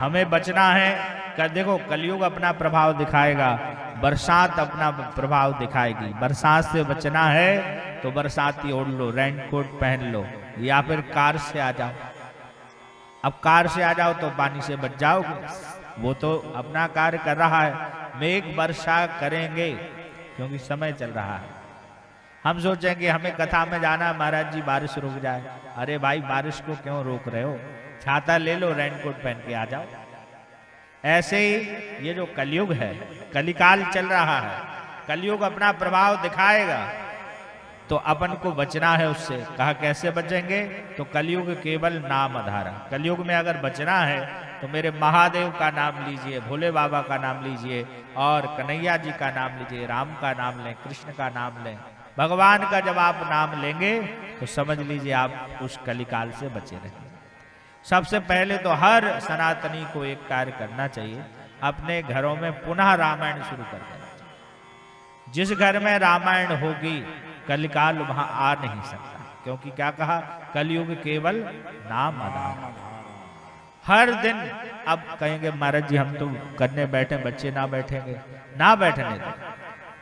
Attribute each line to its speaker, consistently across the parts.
Speaker 1: हमें बचना है। देखो कलयुग अपना प्रभाव दिखाएगा, बरसात अपना प्रभाव दिखाएगी। बरसात से बचना है तो बरसाती ओढ़ लो, रेनकोट पहन लो, या फिर कार से आ जाओ। अब कार से आ जाओ तो पानी से बच जाओगे, वो तो अपना कार्य कर रहा है। मेघ वर्षा करेंगे क्योंकि समय चल रहा है। हम सोचेंगे हमें कथा में जाना, महाराज जी बारिश रुक जाए। अरे भाई बारिश को क्यों रोक रहे हो, छाता ले लो, रेनकोट पहन के आ जाओ। ऐसे ही ये जो कलयुग है, कलिकाल चल रहा है, कलयुग अपना प्रभाव दिखाएगा, तो अपन को बचना है उससे। कहा कैसे बचेंगे, तो कलयुग केवल नाम आधारा। कलयुग में अगर बचना है तो मेरे महादेव का नाम लीजिए, भोले बाबा का नाम लीजिए, और कन्हैया जी का नाम लीजिए, राम का नाम लें, कृष्ण का नाम लें। भगवान का जब आप नाम लेंगे तो समझ लीजिए आप उस कलिकाल से बचे रहेंगे। सबसे पहले तो हर सनातनी को एक कार्य करना चाहिए, अपने घरों में पुनः रामायण शुरू कर देना चाहिए। जिस घर में रामायण होगी कलिकाल वहां आ नहीं सकता, क्योंकि क्या कहा, कलयुग केवल नाम आधार। हर दिन अब कहेंगे महाराज जी हम तो करने बैठे, बच्चे ना बैठेंगे, ना बैठने दें।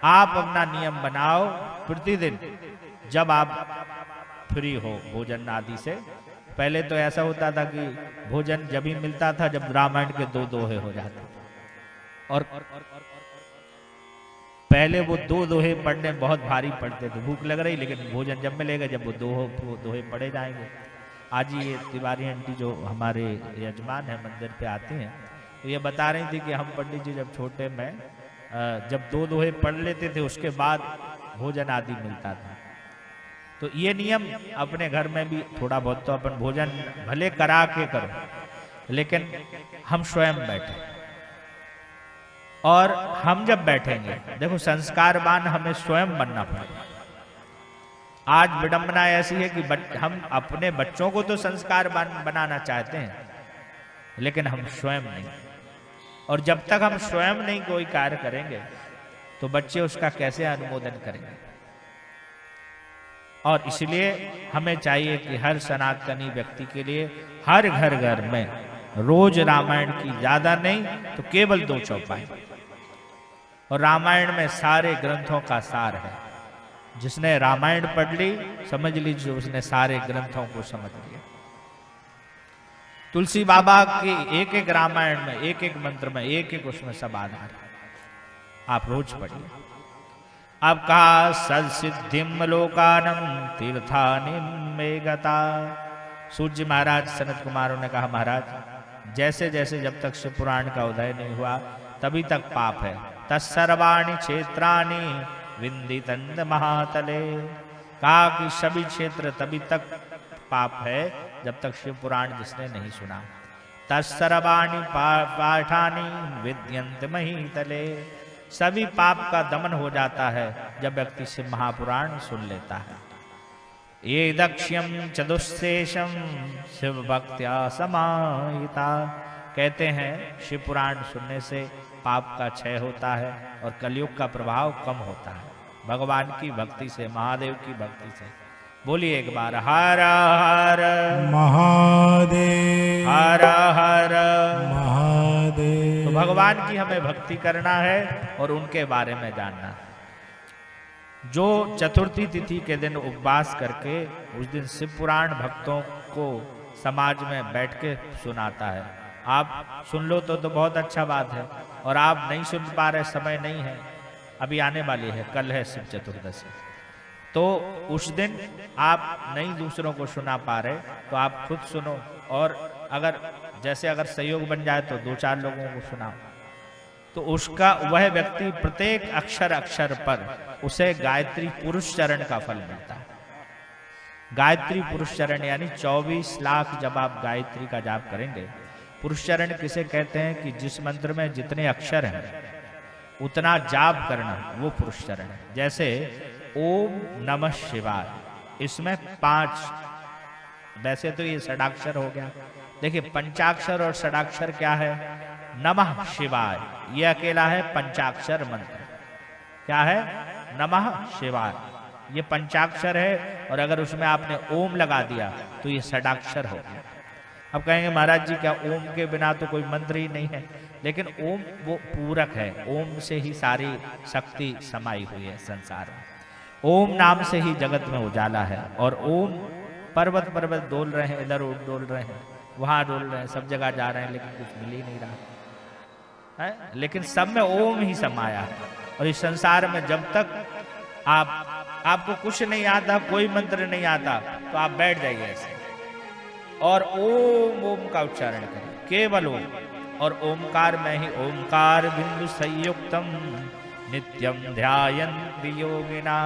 Speaker 1: आप अपना नियम बनाओ, प्रतिदिन जब आप फ्री हो भोजन आदि से, पहले तो ऐसा होता था कि भोजन जब ही मिलता था जब रामायण के 2 दोहे हो जाते, और पहले वो 2 दोहे पढ़ने बहुत भारी पड़ते थे, भूख लग रही लेकिन भोजन जब मिलेगा जब वो दोहे पढ़े जाएंगे। आज ये तिवारी आंटी जो हमारे यजमान है मंदिर पे आती हैं, तो ये बता रही थी कि हम पंडित जी जब छोटे में जब 2 दोहे पढ़ लेते थे उसके बाद भोजन आदि मिलता था। तो ये नियम अपने घर में भी थोड़ा बहुत तो अपन भोजन भले करा के करो, लेकिन हम स्वयं बैठे। और हम जब बैठेंगे, देखो संस्कारवान हमें स्वयं बनना पड़ेगा। आज विडंबना ऐसी है कि हम अपने बच्चों को तो संस्कारवान बनाना चाहते हैं, लेकिन हम स्वयं नहीं। और जब तक हम स्वयं नहीं कोई कार्य करेंगे तो बच्चे उसका कैसे अनुमोदन करेंगे। और इसलिए हमें चाहिए कि हर सनातनी व्यक्ति के लिए हर घर घर में रोज रामायण की, ज्यादा नहीं तो केवल 2 चौपाई। और रामायण में सारे ग्रंथों का सार है। जिसने रामायण पढ़ ली समझ लीजिए उसने सारे ग्रंथों को समझ लिया। तुलसी बाबा के एक एक रामायण में, एक एक मंत्र में, एक एक उसमें सब आधार है। आप रोज पढ़िए। अब कहा सदसिद्धिम लोकानम तीर्थानिम में गता। सूर्य महाराज सनत कुमारों ने कहा महाराज जैसे जैसे जब तक शिव पुराण का उदय नहीं हुआ तभी तक पाप है। तत्सर्वाणि क्षेत्राणि विंदितंद महातले। कहा कि सभी क्षेत्र तभी तक पाप है जब तक शिव पुराण जिसने नहीं सुना। तत्सर्वाणि पाठानि विद्यन्त महीतले। सभी पाप का दमन हो जाता है जब व्यक्ति शिव महापुराण सुन लेता है। ये दक्ष्यम चतुस्सेशम शिव भक्त्या समाहिता। कहते हैं शिव पुराण सुनने से पाप का क्षय होता है और कलयुग का प्रभाव कम होता है भगवान की भक्ति से, महादेव की भक्ति से। बोलिए एक बार हर हर
Speaker 2: महादेव,
Speaker 1: हर हर
Speaker 2: महादेव।
Speaker 1: तो भगवान की हमें भक्ति करना है और उनके बारे में जानना है। जो चतुर्थी तिथि के दिन उपवास करके उस दिन शिव पुराण भक्तों को समाज में बैठ के सुनाता है, आप सुन लो तो बहुत अच्छा बात है। और आप नहीं सुन पा रहे, समय नहीं है, अभी आने वाली है, कल है शिव चतुर्दशी, तो उस दिन आप नहीं दूसरों को सुना पा रहे तो आप खुद सुनो। और अगर जैसे अगर सहयोग बन जाए तो 2-4 लोगों को सुनाओ, तो उसका वह व्यक्ति प्रत्येक अक्षर अक्षर पर उसे गायत्री पुरुष चरण का फल मिलता है। गायत्री पुरुष चरण यानी 24 लाख जब आप गायत्री का जाप करेंगे। पुरुष चरण किसे कहते हैं कि जिस मंत्र में जितने अक्षर हैं उतना जाप करना, वो पुरुष चरण है। जैसे ओम नमः शिवाय, इसमें 5, वैसे तो ये षडाक्षर हो गया, देखिए पंचाक्षर और षडाक्षर क्या है। नमः शिवाय ये अकेला है पंचाक्षर मंत्र। क्या है? नमः शिवाय, ये पंचाक्षर है, और अगर उसमें आपने ओम लगा दिया तो ये षडाक्षर हो गया। अब कहेंगे महाराज जी क्या ओम के बिना तो कोई मंत्र ही नहीं है, लेकिन ओम वो पूरक है, ओम से ही सारी शक्ति समाई हुई है संसार में। ओम नाम से ही जगत में उजाला है, और ओम पर्वत पर्वत डोल रहे हैं, इधर डोल रहे हैं, वहां डोल रहे हैं, सब जगह जा रहे हैं, लेकिन कुछ मिल ही नहीं रहा है। लेकिन सब में ओम ही समाया है। और इस संसार में जब तक आपको कुछ नहीं आता, कोई मंत्र नहीं आता, तो आप बैठ जाइए ऐसे और ओम ओम का उच्चारण करें, केवल ओम। और ओमकार में ही ओमकार बिंदु संयुक्तम नित्यम ध्यायन्त योगिना,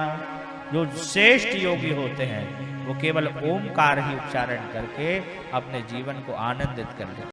Speaker 1: जो श्रेष्ठ योगी होते हैं वो केवल ओमकार ही उच्चारण करके अपने जीवन को आनंदित कर लेते हैं।